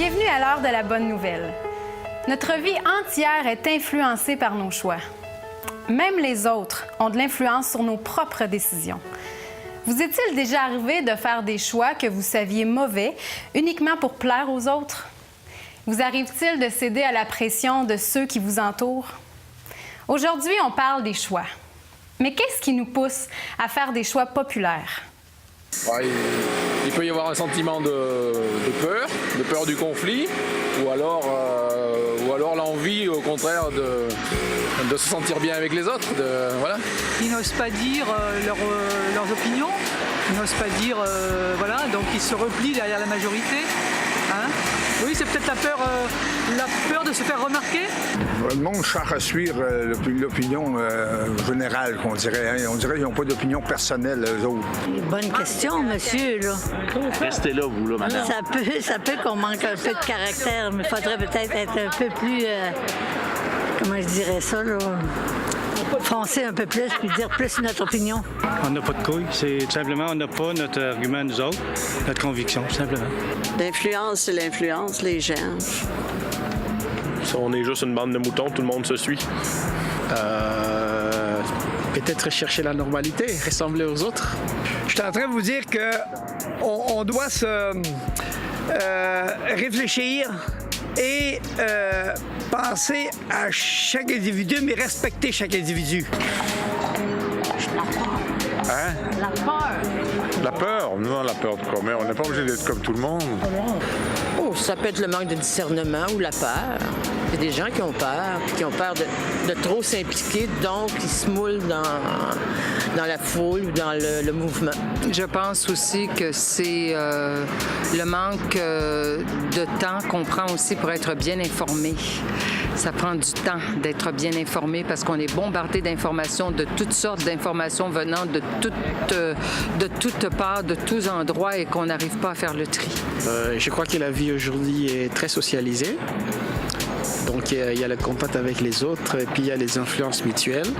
Bienvenue à l'heure de la bonne nouvelle. Notre vie entière est influencée par nos choix. Même les autres ont de l'influence sur nos propres décisions. Vous est-il déjà arrivé de faire des choix que vous saviez mauvais uniquement pour plaire aux autres? Vous arrive-t-il de céder à la pression de ceux qui vous entourent? Aujourd'hui, on parle des choix. Mais qu'est-ce qui nous pousse à faire des choix populaires? Ouais, il peut y avoir un sentiment de peur du conflit, ou alors l'envie, au contraire, de se sentir bien avec les autres. Voilà. Ils n'osent pas dire leurs opinions, ils n'osent pas dire, voilà, donc ils se replient derrière la majorité. Hein? Oui, c'est peut-être la peur de se faire remarquer. Le monde cherche à suivre l'opinion générale, qu'on dirait. Hein? On dirait qu'ils n'ont pas d'opinion personnelle, eux autres. Bonne question, monsieur, là. Restez là, vous, là, madame. Ça peut qu'on manque un peu de caractère, mais il faudrait peut-être être un peu plus... comment je dirais ça, là? Foncer un peu plus, puis dire plus notre opinion. On n'a pas de couilles. C'est tout simplement, on n'a pas notre argument, nous autres, notre conviction, tout simplement. L'influence, c'est l'influence, les gens. On est juste une bande de moutons, tout le monde se suit. Peut-être chercher la normalité, ressembler aux autres. Je suis en train de vous dire qu'on doit se réfléchir et penser à chaque individu, mais respecter chaque individu. Hein? La peur. La peur? Non, la peur de quoi? Mais on n'est pas obligé d'être comme tout le monde. Oh, ça peut être le manque de discernement ou la peur. Il y a des gens qui ont peur, puis qui ont peur de trop s'impliquer, donc ils se moulent dans la foule ou dans le mouvement. Je pense aussi que c'est le manque de temps qu'on prend aussi pour être bien informé. Ça prend du temps d'être bien informé parce qu'on est bombardé d'informations, de toutes sortes d'informations venant de toutes parts, de tous endroits et qu'on n'arrive pas à faire le tri. Je crois que la vie aujourd'hui est très socialisée. Donc, il y a le contact avec les autres et puis il y a les influences mutuelles.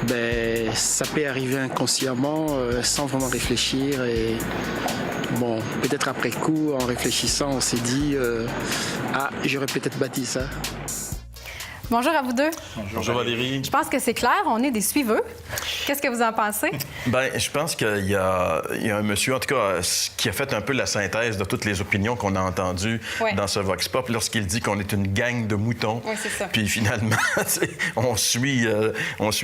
Ben, ça peut arriver inconsciemment, sans vraiment réfléchir. Et bon, peut-être après coup, en réfléchissant, on s'est dit j'aurais peut-être bâti ça. Bonjour à vous deux. Bonjour Valérie. Je pense que c'est clair, on est des suiveux. Qu'est-ce que vous en pensez? Bien, je pense qu'il y a un monsieur, en tout cas, qui a fait un peu la synthèse de toutes les opinions qu'on a entendues dans ce Vox Pop lorsqu'il dit qu'on est une gang de moutons. Oui, c'est ça. Puis finalement, on suit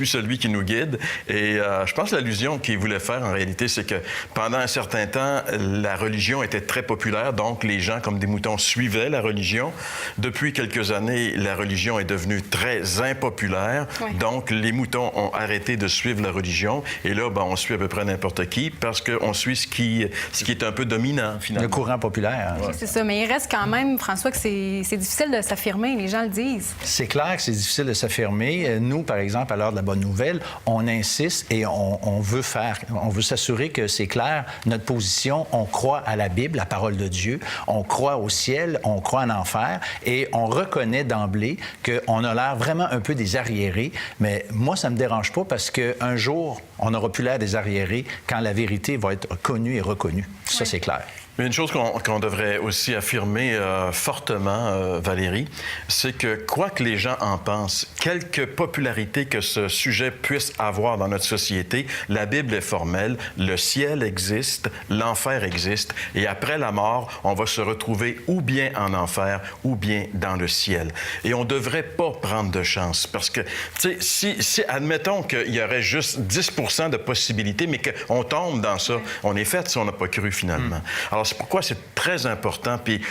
celui qui nous guide. Et je pense que l'allusion qu'il voulait faire, en réalité, c'est que pendant un certain temps, la religion était très populaire. Donc, les gens, comme des moutons, suivaient la religion. Depuis quelques années, la religion est devenue très impopulaire. Oui. Donc, les moutons ont arrêté de suivre la religion. Et là, on suit à peu près n'importe qui parce qu'on suit ce qui est un peu dominant, finalement. Le courant populaire. Oui, c'est ça. Mais il reste quand même, François, que c'est difficile de s'affirmer. Les gens le disent. C'est clair que c'est difficile de s'affirmer. Nous, par exemple, à l'heure de la bonne nouvelle, on insiste et on veut s'assurer que c'est clair, notre position. On croit à la Bible, la parole de Dieu. On croit au ciel, on croit en enfer. Et on reconnaît d'emblée qu'on a l'air vraiment un peu des arriérés. Mais moi, ça me dérange pas parce qu'un jour, on n'aura plus l'air des arriérés quand la vérité va être connue et reconnue. Ça, c'est clair. Mais une chose qu'on devrait aussi affirmer fortement, Valérie, c'est que quoi que les gens en pensent, quelque popularité que ce sujet puisse avoir dans notre société, la Bible est formelle, le ciel existe, l'enfer existe, et après la mort, on va se retrouver ou bien en enfer ou bien dans le ciel. Et on ne devrait pas prendre de chance, parce que, tu sais, si admettons qu'il y aurait juste 10 % de possibilités, mais qu'on tombe dans ça, on est fait si on n'a pas cru finalement. Alors, c'est pourquoi c'est très important. Puis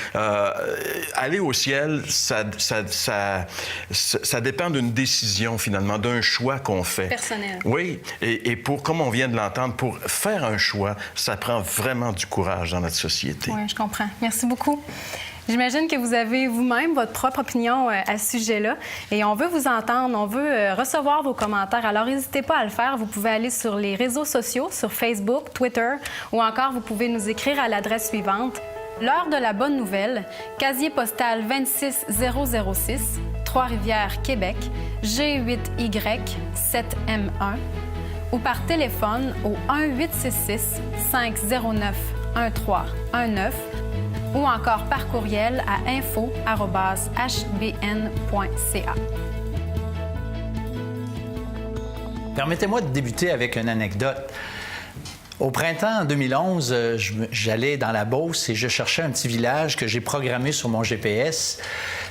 aller au ciel, ça dépend d'une décision, finalement, d'un choix qu'on fait. Personnel. Oui. Et comme on vient de l'entendre, pour faire un choix, ça prend vraiment du courage dans notre société. Oui, je comprends. Merci beaucoup. J'imagine que vous avez vous-même votre propre opinion à ce sujet-là et on veut vous entendre, on veut recevoir vos commentaires. Alors, n'hésitez pas à le faire. Vous pouvez aller sur les réseaux sociaux, sur Facebook, Twitter ou encore vous pouvez nous écrire à l'adresse suivante. L'heure de la bonne nouvelle, casier postal 26006, Trois-Rivières, Québec, G8Y7M1 ou par téléphone au 1-866-509-1319 ou encore par courriel à info@hbn.ca. Permettez-moi de débuter avec une anecdote. Au printemps 2011, j'allais dans la Beauce et je cherchais un petit village que j'ai programmé sur mon GPS,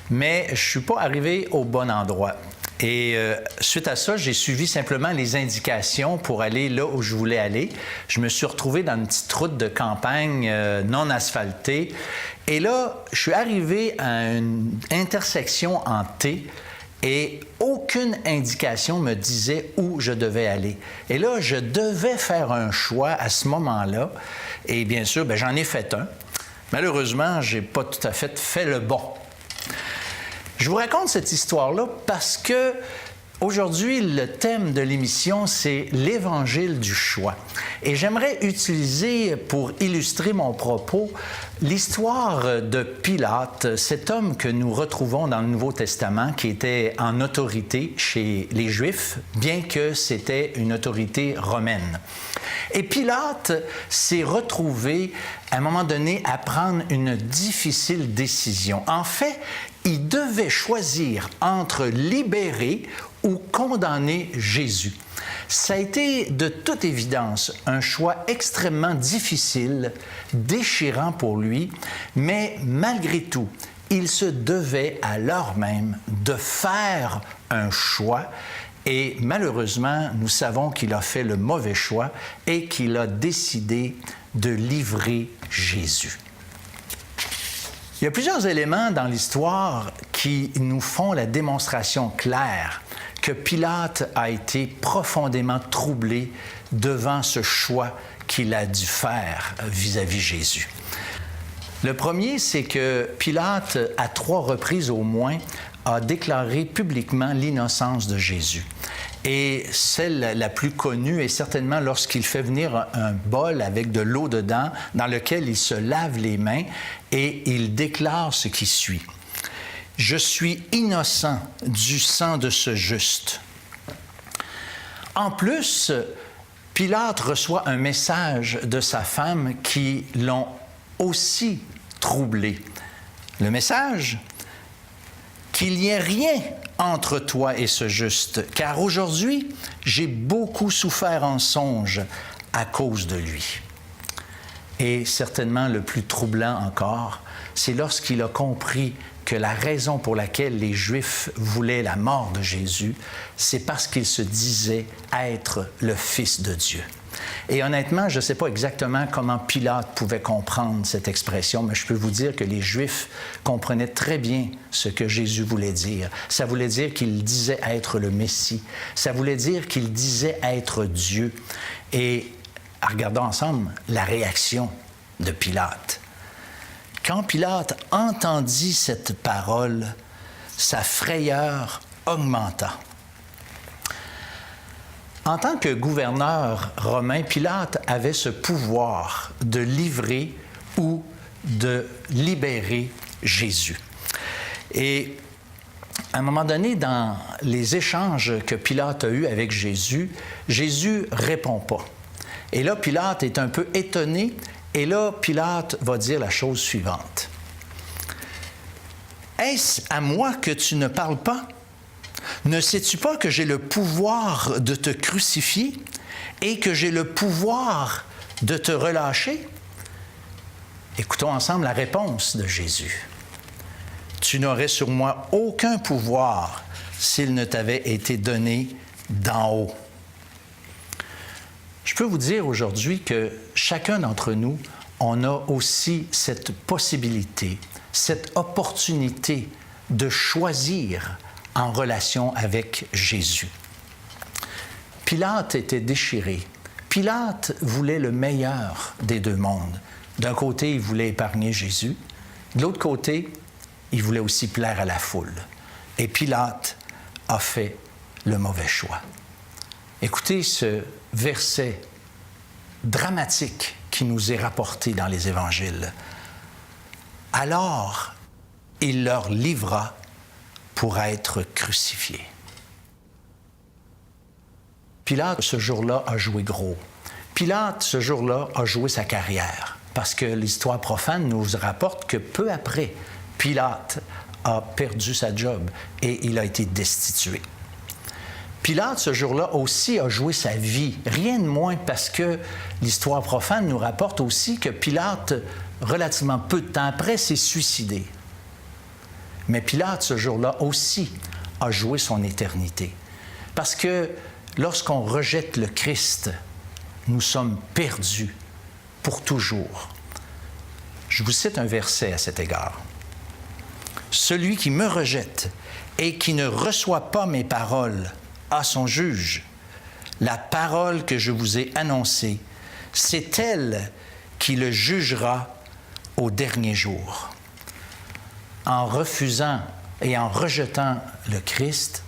mais je ne suis pas arrivé au bon endroit. Et suite à ça, j'ai suivi simplement les indications pour aller là où je voulais aller. Je me suis retrouvé dans une petite route de campagne non asphaltée. Et là, je suis arrivé à une intersection en T et aucune indication me disait où je devais aller. Et là, je devais faire un choix à ce moment-là. Et bien sûr, j'en ai fait un. Malheureusement, je n'ai pas tout à fait le bon. Je vous raconte cette histoire-là parce que aujourd'hui, le thème de l'émission, c'est l'Évangile du choix. Et j'aimerais utiliser, pour illustrer mon propos, l'histoire de Pilate, cet homme que nous retrouvons dans le Nouveau Testament, qui était en autorité chez les Juifs, bien que c'était une autorité romaine. Et Pilate s'est retrouvé, à un moment donné, à prendre une difficile décision. En fait, il devait choisir entre libérer ou condamner Jésus. Ça a été, de toute évidence, un choix extrêmement difficile, déchirant pour lui, mais malgré tout, il se devait à l'heure même de faire un choix. Et malheureusement, nous savons qu'il a fait le mauvais choix et qu'il a décidé de livrer Jésus. Il y a plusieurs éléments dans l'histoire qui nous font la démonstration claire que Pilate a été profondément troublé devant ce choix qu'il a dû faire vis-à-vis Jésus. Le premier, c'est que Pilate, à 3 reprises au moins, a déclaré publiquement l'innocence de Jésus. Et celle la plus connue est certainement lorsqu'il fait venir un bol avec de l'eau dedans, dans lequel il se lave les mains et il déclare ce qui suit. « Je suis innocent du sang de ce juste. » En plus, Pilate reçoit un message de sa femme qui l'ont aussi troublé. Le message: qu'il n'y ait rien entre toi et ce juste, car aujourd'hui, j'ai beaucoup souffert en songe à cause de lui. Et certainement le plus troublant encore, c'est lorsqu'il a compris que la raison pour laquelle les Juifs voulaient la mort de Jésus, c'est parce qu'il se disait être le Fils de Dieu. Et honnêtement, je ne sais pas exactement comment Pilate pouvait comprendre cette expression, mais je peux vous dire que les Juifs comprenaient très bien ce que Jésus voulait dire. Ça voulait dire qu'il disait être le Messie. Ça voulait dire qu'il disait être Dieu. Et regardons ensemble la réaction de Pilate. Quand Pilate entendit cette parole, sa frayeur augmenta. En tant que gouverneur romain, Pilate avait ce pouvoir de livrer ou de libérer Jésus. Et à un moment donné, dans les échanges que Pilate a eus avec Jésus, Jésus ne répond pas. Et là, Pilate est un peu étonné. Et là, Pilate va dire la chose suivante. « Est-ce à moi que tu ne parles pas? Ne sais-tu pas que j'ai le pouvoir de te crucifier et que j'ai le pouvoir de te relâcher? » Écoutons ensemble la réponse de Jésus. « Tu n'aurais sur moi aucun pouvoir s'il ne t'avait été donné d'en haut. » Je peux vous dire aujourd'hui que chacun d'entre nous, on a aussi cette possibilité, cette opportunité de choisir en relation avec Jésus. Pilate était déchiré. Pilate voulait le meilleur des deux mondes. D'un côté, il voulait épargner Jésus. De l'autre côté, il voulait aussi plaire à la foule. Et Pilate a fait le mauvais choix. Écoutez ce verset dramatique qui nous est rapporté dans les Évangiles. « Alors, il leur livra pour être crucifié. » Pilate, ce jour-là, a joué gros. Pilate, ce jour-là, a joué sa carrière. parce que l'histoire profane nous rapporte que peu après, Pilate a perdu sa job et il a été destitué. Pilate, ce jour-là, aussi a joué sa vie, rien de moins parce que l'histoire profane nous rapporte aussi que Pilate, relativement peu de temps après, s'est suicidé. Mais Pilate, ce jour-là, aussi a joué son éternité. Parce que lorsqu'on rejette le Christ, nous sommes perdus pour toujours. Je vous cite un verset à cet égard. « Celui qui me rejette et qui ne reçoit pas mes paroles à son juge. La parole que je vous ai annoncée, c'est elle qui le jugera au dernier jour. » En refusant et en rejetant le Christ,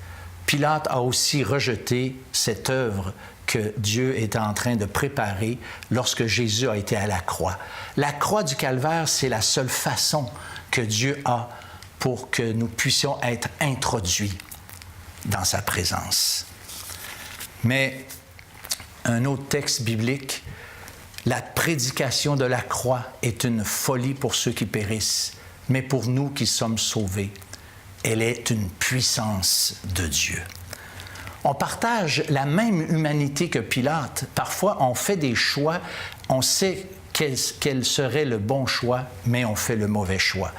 Pilate a aussi rejeté cette œuvre que Dieu était en train de préparer lorsque Jésus a été à la croix. La croix du Calvaire, c'est la seule façon que Dieu a pour que nous puissions être introduits dans sa présence. Mais un autre texte biblique, la prédication de la croix est une folie pour ceux qui périssent, mais pour nous qui sommes sauvés, elle est une puissance de Dieu. On partage la même humanité que Pilate. Parfois, on fait des choix, on sait quel serait le bon choix, mais on fait le mauvais choix.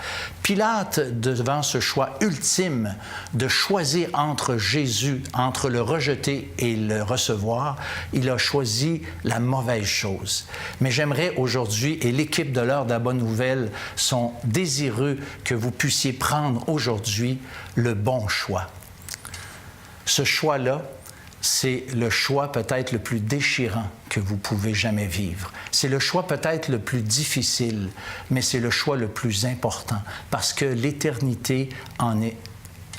Pilate, devant ce choix ultime de choisir entre Jésus, entre le rejeter et le recevoir, il a choisi la mauvaise chose. Mais j'aimerais aujourd'hui, et l'équipe de l'Heure de la Bonne Nouvelle sont désireux que vous puissiez prendre aujourd'hui le bon choix. Ce choix-là, c'est le choix peut-être le plus déchirant que vous pouvez jamais vivre. C'est le choix peut-être le plus difficile, mais c'est le choix le plus important parce que l'éternité en est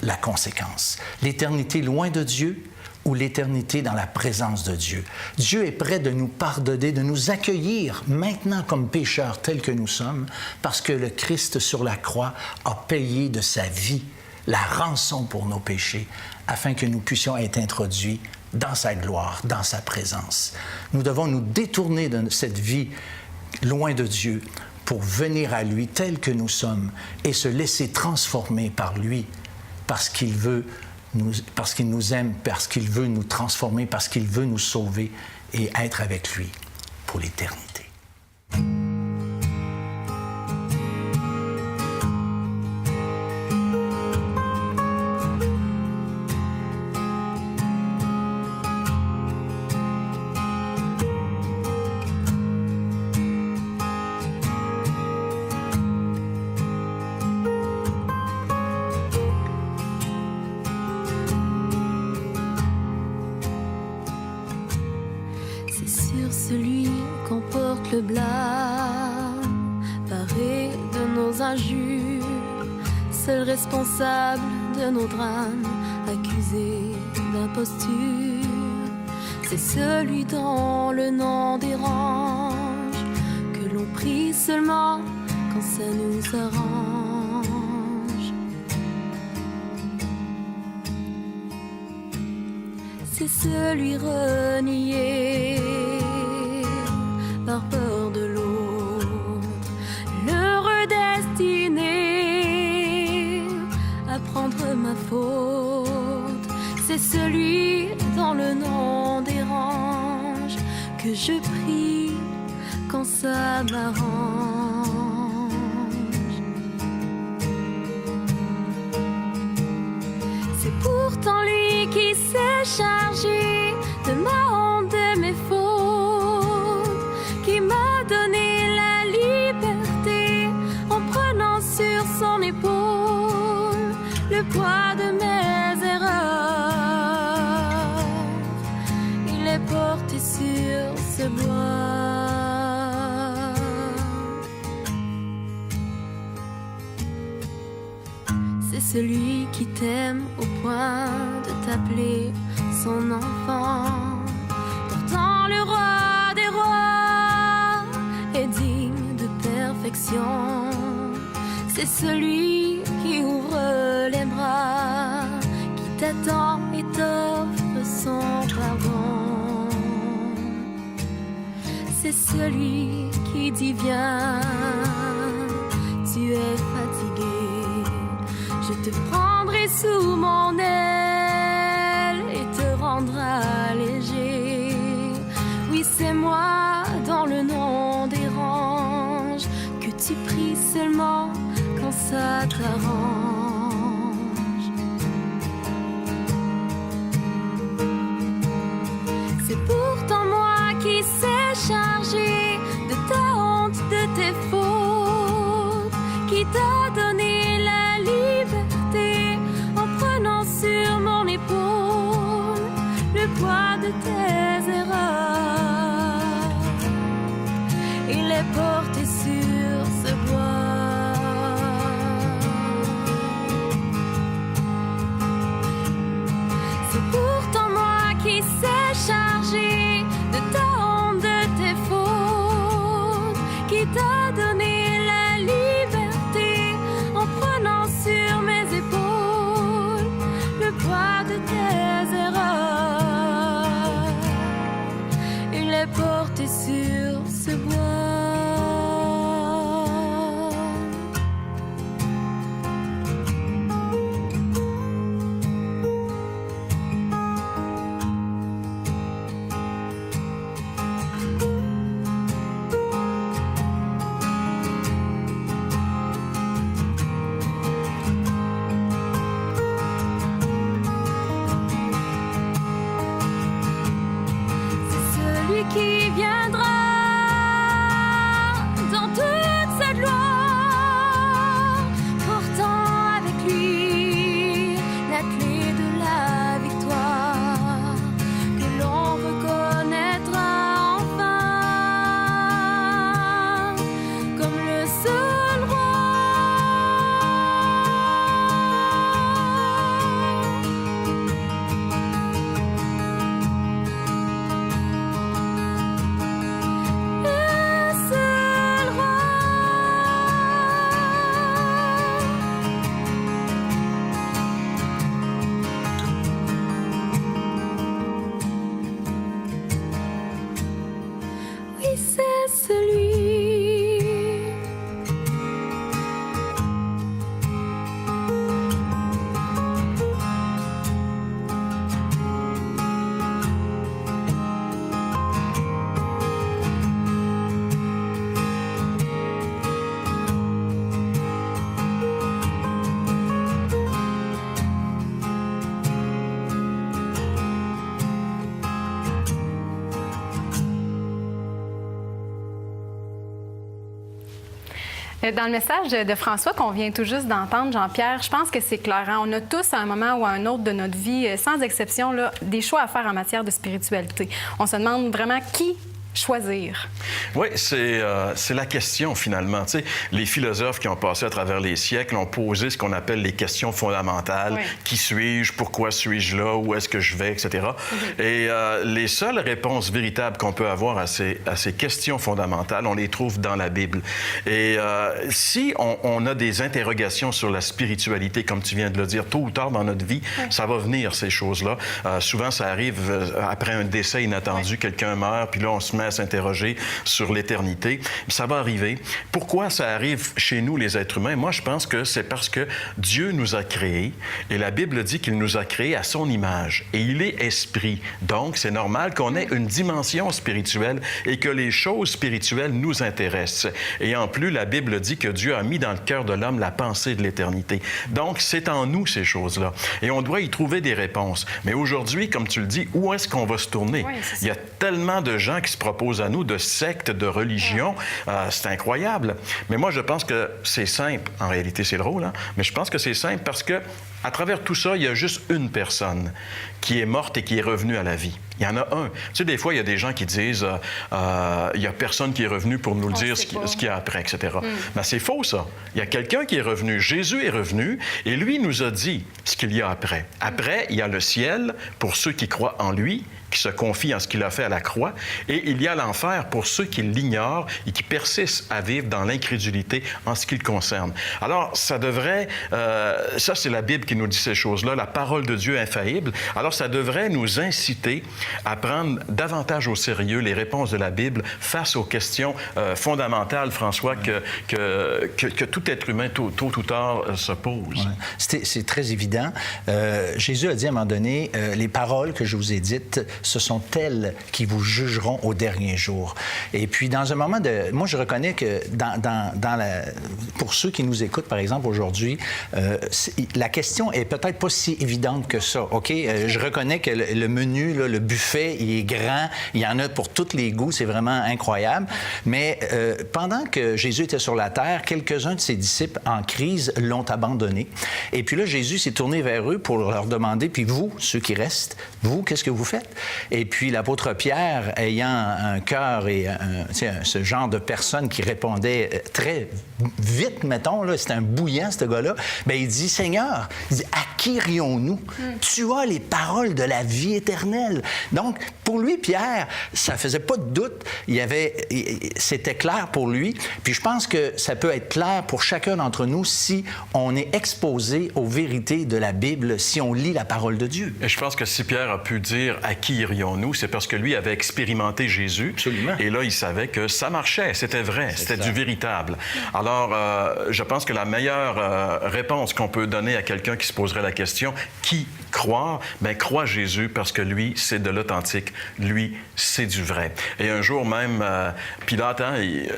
la conséquence. L'éternité loin de Dieu ou l'éternité dans la présence de Dieu. Dieu est prêt de nous pardonner, de nous accueillir maintenant comme pécheurs tels que nous sommes parce que le Christ sur la croix a payé de sa vie la rançon pour nos péchés, afin que nous puissions être introduits dans sa gloire, dans sa présence. Nous devons nous détourner de cette vie loin de Dieu pour venir à lui tel que nous sommes et se laisser transformer par lui parce qu'il nous aime, parce qu'il veut nous transformer, parce qu'il veut nous sauver et être avec lui pour l'éternité. Celui qu'on porte le blâme, paré de nos injures, seul responsable de nos drames, accusé d'imposture. C'est celui dont le nom dérange, que l'on prie seulement quand ça nous arrange. C'est celui renié par peur de l'autre, l'heureux destiné à prendre ma faute. C'est celui dont le nom dérange, que je prie quand ça m'arrange. C'est pourtant lui qui s'est chargé de ma honte, de mes fautes, qui m'a donné la liberté en prenant sur son épaule le poids de mes erreurs. Il est porté sur ce bois. C'est celui qui t'aime au point de t'appeler son enfant, pourtant le roi des rois est digne de perfection. C'est celui qui ouvre les bras, qui t'attend et t'offre son pardon. c'est celui qui dit viens. Tu es fatigué, je te prendrai sous mon aile et te rendra léger. Oui, c'est moi dans le nom dérange que tu pries seulement quand ça t'arrange. C'est pourtant moi qui sais charger de ta honte, de tes fautes, qui t'a donné la liberté en prenant sur mon épaule le poids de tes erreurs. Il est porté sur ce bois. C'est pourtant moi qui sais charger de ta honte, de tes fautes, qui t'a donné la liberté en prenant sur mes épaules le poids de tes erreurs. Il est porté sur ce bois. Qui viendra dans toute sa gloire, portant avec lui la clé de la victoire, que l'on reconnaîtra enfin comme le seul roi. Oui, c'est celui. Dans le message de François qu'on vient tout juste d'entendre, Jean-Pierre, je pense que c'est clair. Hein? On a tous, à un moment ou à un autre de notre vie, sans exception, là, des choix à faire en matière de spiritualité. On se demande vraiment qui choisir. Oui, c'est la question, finalement. Tu sais, les philosophes qui ont passé à travers les siècles ont posé ce qu'on appelle les questions fondamentales. Oui. Qui suis-je? Pourquoi suis-je là? Où est-ce que je vais? Etc. Et les seules réponses véritables qu'on peut avoir à ces questions fondamentales, on les trouve dans la Bible. Et si on a des interrogations sur la spiritualité, comme tu viens de le dire, tôt ou tard dans notre vie, ça va venir, ces choses-là. Souvent, ça arrive après un décès inattendu, quelqu'un meurt, puis là, on se met à s'interroger sur l'éternité. Ça va arriver. Pourquoi ça arrive chez nous, les êtres humains? Moi, je pense que c'est parce que Dieu nous a créés et la Bible dit qu'il nous a créés à son image et il est esprit. Donc, c'est normal qu'on ait une dimension spirituelle et que les choses spirituelles nous intéressent. Et en plus, la Bible dit que Dieu a mis dans le cœur de l'homme la pensée de l'éternité. Donc, c'est en nous, ces choses-là. Et on doit y trouver des réponses. Mais aujourd'hui, comme tu le dis, où est-ce qu'on va se tourner? Oui, il y a tellement de gens qui se proposent à nous, de sectes, de religions. C'est incroyable. Mais moi, je pense que c'est simple. En réalité, c'est drôle, hein? Mais je pense que c'est simple parce que à travers tout ça, il y a juste une personne qui est morte et qui est revenue à la vie. Il y en a un. Tu sais, des fois, il y a des gens qui disent il n'y a personne qui est revenu pour nous le dire ce qu'il y a après, etc. Mais c'est faux, ça. Il y a quelqu'un qui est revenu. Jésus est revenu et lui nous a dit ce qu'il y a après. Après, il y a le ciel pour ceux qui croient en lui qui se confient en ce qu'il a fait à la croix, et il y a l'enfer pour ceux qui l'ignorent et qui persistent à vivre dans l'incrédulité en ce qui le concerne. Alors, ça devrait... ça, c'est la Bible qui nous dit ces choses-là, la parole de Dieu infaillible. Alors, ça devrait nous inciter à prendre davantage au sérieux les réponses de la Bible face aux questions fondamentales, François, que tout être humain, tôt ou tard, se pose. Ouais. C'est très évident. Jésus a dit à un moment donné, les paroles que je vous ai dites, ce sont elles qui vous jugeront au dernier jour. Et puis, dans un moment de... Moi, je reconnais que pour ceux qui nous écoutent, par exemple, aujourd'hui, la question est peut-être pas si évidente que ça, OK? Je reconnais que le menu, là, le buffet, il est grand, il y en a pour tous les goûts, c'est vraiment incroyable. Mais pendant que Jésus était sur la terre, quelques-uns de ses disciples en crise l'ont abandonné. Et puis là, Jésus s'est tourné vers eux pour leur demander, puis vous, ceux qui restent, vous, qu'est-ce que vous faites? Et puis l'apôtre Pierre, ayant un cœur et ce genre de personne qui répondait très vite, mettons, là, c'était un bouillant, ce gars-là, bien, il dit, Seigneur, il dit, à qui rions-nous? Tu as les paroles de la vie éternelle. Donc, pour lui, Pierre, ça faisait pas de doute. C'était clair pour lui. Puis je pense que ça peut être clair pour chacun d'entre nous si on est exposé aux vérités de la Bible, si on lit la parole de Dieu. Et je pense que si Pierre a pu dire « à qui irions-nous », c'est parce que lui avait expérimenté Jésus. Absolument. Et là, il savait que ça marchait, c'était vrai, c'était du véritable. Alors, je pense que la meilleure réponse qu'on peut donner à quelqu'un qui se poserait la question « qui croire », bien, crois Jésus parce que lui, c'est de l'authentique. Lui, c'est du vrai. Et un jour même, Pilate,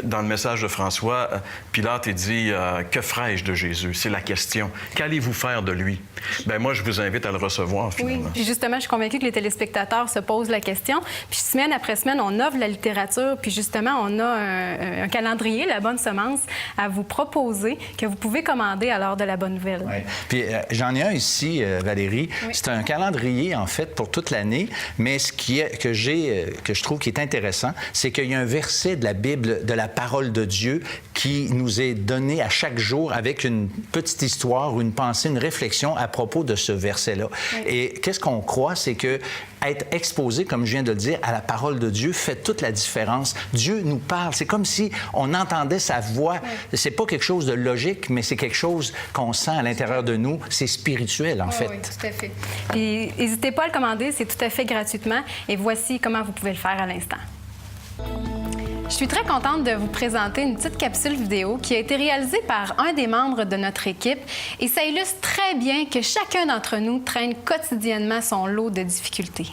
dans le message de François, Pilate, il dit « que ferai-je de Jésus ?» C'est la question. Qu'allez-vous faire de lui? Bien, moi, je vous invite à le recevoir, finalement. Oui, puis justement, je suis convaincue que les téléspectateurs se posent la question. Puis semaine après semaine, on offre la littérature, puis justement, on a un calendrier, La Bonne Semence, à vous proposer, que vous pouvez commander à l'heure de la Bonne Nouvelle. Oui. Puis j'en ai un ici, Valérie. Oui. C'est un calendrier, en fait, pour toute l'année, mais ce que je trouve qui est intéressant, c'est qu'il y a un verset de la Bible, de la parole de Dieu, qui nous est donné à chaque jour avec une petite histoire, une pensée, une réflexion à propos de ce verset-là. Oui. Et qu'est-ce qu'on croit, c'est que être exposé, comme je viens de le dire, à la parole de Dieu fait toute la différence. Dieu nous parle. C'est comme si on entendait sa voix. Oui. C'est pas quelque chose de logique, mais c'est quelque chose qu'on sent à l'intérieur de nous. C'est spirituel, en fait. Oui, tout à fait. Et n'hésitez pas à le commander, c'est tout à fait gratuitement. Et voici comment vous pouvez le faire à l'instant. Je suis très contente de vous présenter une petite capsule vidéo qui a été réalisée par un des membres de notre équipe et ça illustre très bien que chacun d'entre nous traîne quotidiennement son lot de difficultés.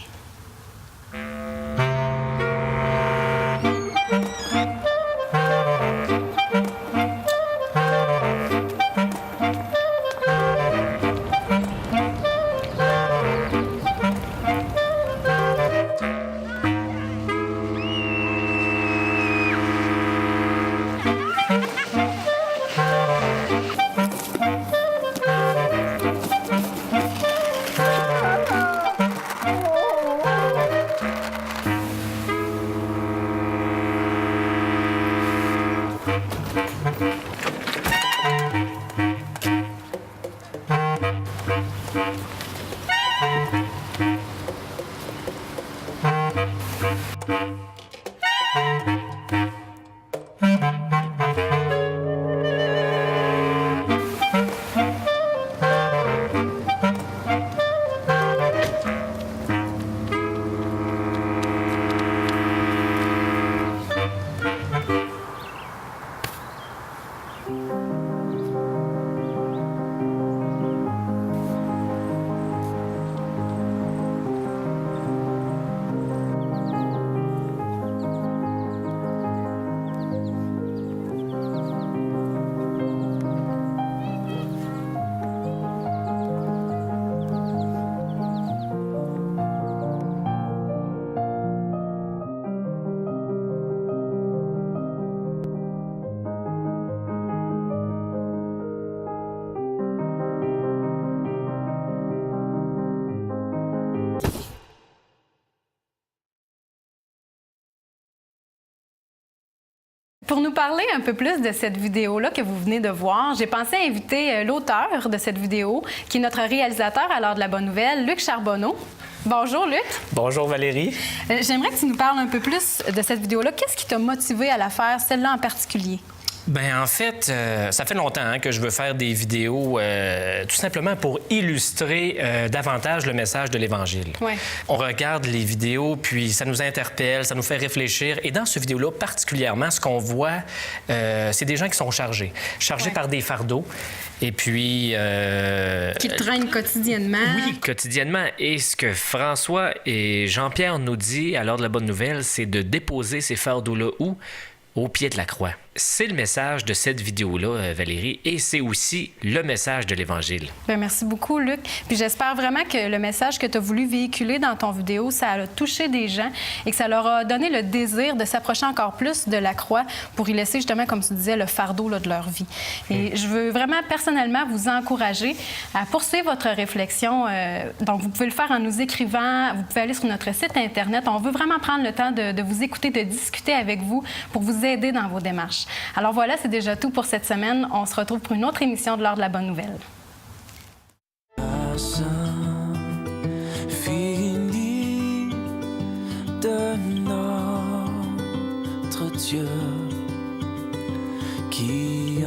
Pour nous parler un peu plus de cette vidéo-là que vous venez de voir, j'ai pensé inviter l'auteur de cette vidéo, qui est notre réalisateur à l'heure de la bonne nouvelle, Luc Charbonneau. Bonjour, Luc. Bonjour, Valérie. J'aimerais que tu nous parles un peu plus de cette vidéo-là. Qu'est-ce qui t'a motivé à la faire, celle-là en particulier? Ben en fait, ça fait longtemps que je veux faire des vidéos tout simplement pour illustrer davantage le message de l'Évangile. Ouais. On regarde les vidéos, puis ça nous interpelle, ça nous fait réfléchir. Et dans ce vidéo-là, particulièrement, ce qu'on voit, c'est des gens qui sont chargés par des fardeaux. Et puis... Qui traînent quotidiennement. Oui, quotidiennement. Et ce que François et Jean-Pierre nous dit à l'heure de la bonne nouvelle, c'est de déposer ces fardeaux-là où? Au pied de la croix. C'est le message de cette vidéo-là, Valérie, et c'est aussi le message de l'Évangile. Bien, merci beaucoup, Luc. Puis j'espère vraiment que le message que tu as voulu véhiculer dans ton vidéo, ça a touché des gens et que ça leur a donné le désir de s'approcher encore plus de la croix pour y laisser justement, comme tu disais, le fardeau là, de leur vie. Et je veux vraiment personnellement vous encourager à poursuivre votre réflexion. Donc, vous pouvez le faire en nous écrivant, vous pouvez aller sur notre site Internet. On veut vraiment prendre le temps de vous écouter, de discuter avec vous pour vous aider dans vos démarches. Alors voilà, c'est déjà tout pour cette semaine. On se retrouve pour une autre émission de l'heure de la bonne nouvelle. Fini de notre Dieu qui